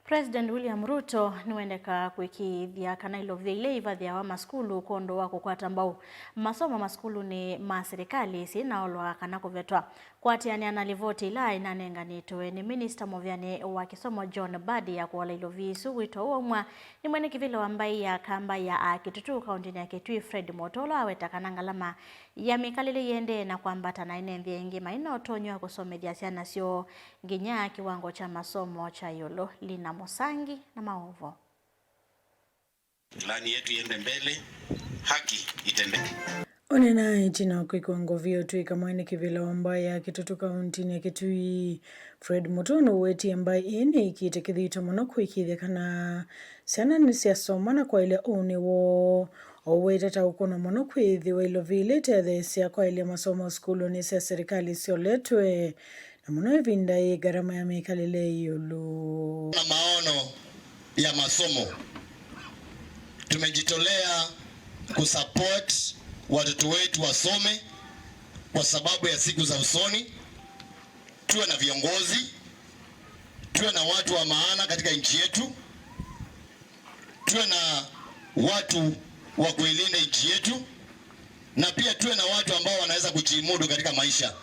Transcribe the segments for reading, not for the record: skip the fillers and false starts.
President William Ruto niwendeka kwikithia kana ilovia ile ivathia wa maskulu kondo wa kukwata mbau masomo maskulu ni ma serikali sinaolwa kana kuvetwa kwatiania na livoti ila inanenganitwe ni Minister Muvyani wa kisomo John Badi ya kuola ilovia isu wito uomwa ni mwene kivilo ambai ya kamba ya Kitutu kaunti ya Kitui Fred Motolo aweta kana ngalama ya mikalile yende na kwambata na inenthia ingi maina otonywa kusomethia ciana sio nginya kiwango cha masomo cha yolo lina Musangi na Maovo. Ilani yetu iende mbele, haki itendeke. Onena itina kwa kiwango vio tuika mwene kivila ambaye ya Kitutu kaunti ya Kitui Fred Motolo weti ambaye ene ikitekithito muno kwikithia kana ciana ni ciasomana kwa ile one wo owetata ukona muno kwithiwa ilovile tethecia kwa ile masomo skulu ni cia serikali cioletwe na muno ivinda gharama ya mikalile yulu. Na maono ya masomo tumejitolea kusupport watoto wetu wasome kwa sababu ya siku za usoni. Tuwe na viongozi, tuwe na watu wa maana katika nchi yetu, tuwe na watu wa kuilinda nchi yetu, na pia tuwe na watu ambao wanaweza kujimudu katika maisha.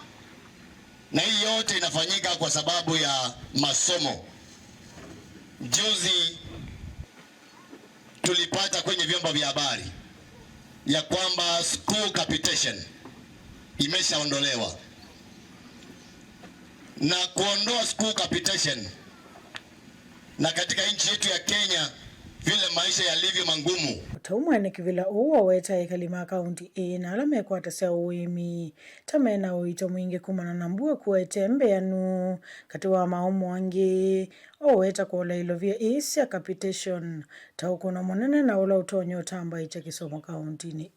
Na hii yote inafanyika kwa sababu ya masomo. Juzi tulipata kwenye vyombo vya habari ya kwamba school capitation imeshaondolewa. Na kuondoa school capitation, na katika nchi yetu ya Kenya vile maisha yalivyo mangumu, utaumwene kivila uwo weta ikalima kaunti na alame kwata cia uimi tamena uito mwingi kumana na mbua kuetembe anu kati wa maumu wangi weta kuola ilovia cia capitation taukuna munene na ula utonyo tamba icha kisomo kaunti ni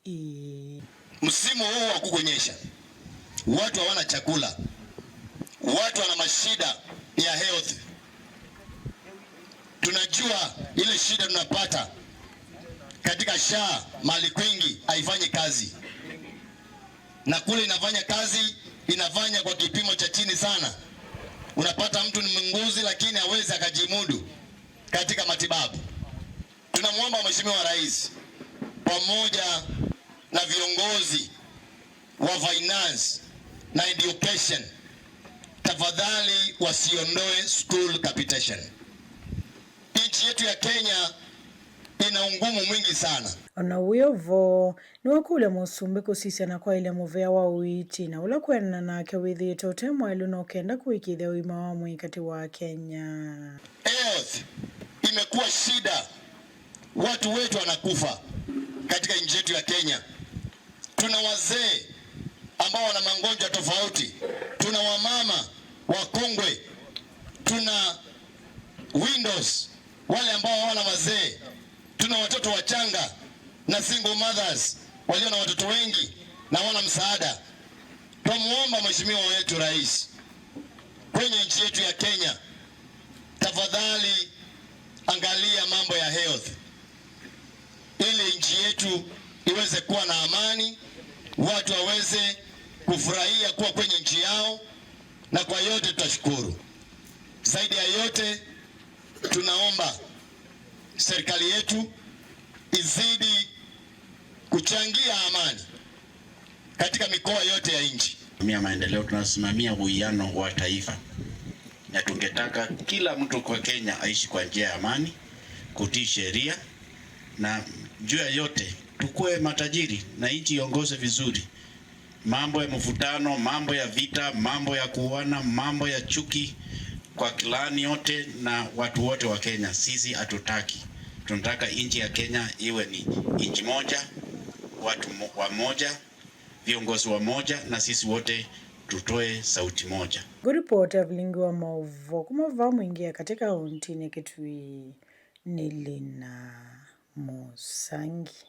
msimu huu wa kukunyesha, watu hawana chakula, watu wana mashida ya health. Tunajua ile shida tunapata katika SHA, mali kwingi haifanyi kazi, na kule inafanya kazi inafanya kwa kipimo cha chini sana. Unapata mtu ni mnguzi lakini hawezi akajimudu katika matibabu. Tunamwomba Mheshimiwa Rais pamoja na viongozi wa finance na education, tafadhali wasiondoe school capitation. Nchi yetu ya Kenya ina ungumu mwingi sana. Ona uyovo ni wakule musumbi kusisia na kwa ile muvea wa uiti na ula kwena na kewithite utemwa ilu na ukenda kuikithia uima wa mwikati wa Kenya. Health imekuwa shida, watu wetu wanakufa katika nchi yetu ya Kenya. Tuna wazee ambao wana magonjwa tofauti, tuna wamama wakongwe, tuna windows wale ambao hawana wazee, tuna watoto wachanga na single mothers walio na watoto wengi na wana msaada. Tumuomba Mheshimiwa wetu Rais kwenye nchi yetu ya Kenya, tafadhali angalia mambo ya health ili nchi yetu iweze kuwa na amani, watu waweze kufurahia kuwa kwenye nchi yao, na kwa yote tutashukuru. Zaidi ya yote tunaomba serikali yetu izidi kuchangia amani katika mikoa yote ya nchi. Mia maendeleo tunasimamia uwiano wa taifa, na tungetaka kila mtu kwa Kenya aishi kwa njia ya amani, kutii sheria, na juu ya yote tukue matajiri na nchi iongoze vizuri. Mambo ya mvutano, mambo ya vita, mambo ya kuuana, mambo ya chuki kwa kilani yote na watu wote wa Kenya sisi hatutaki. Tunataka nchi ya Kenya iwe ni nchi moja, watu wa moja, viongozi wa moja, na sisi wote tutoe sauti moja. Report ya Vilingi wa Maovo kumava mwingia katika kaunti ya Kitui ni Lina Musangi.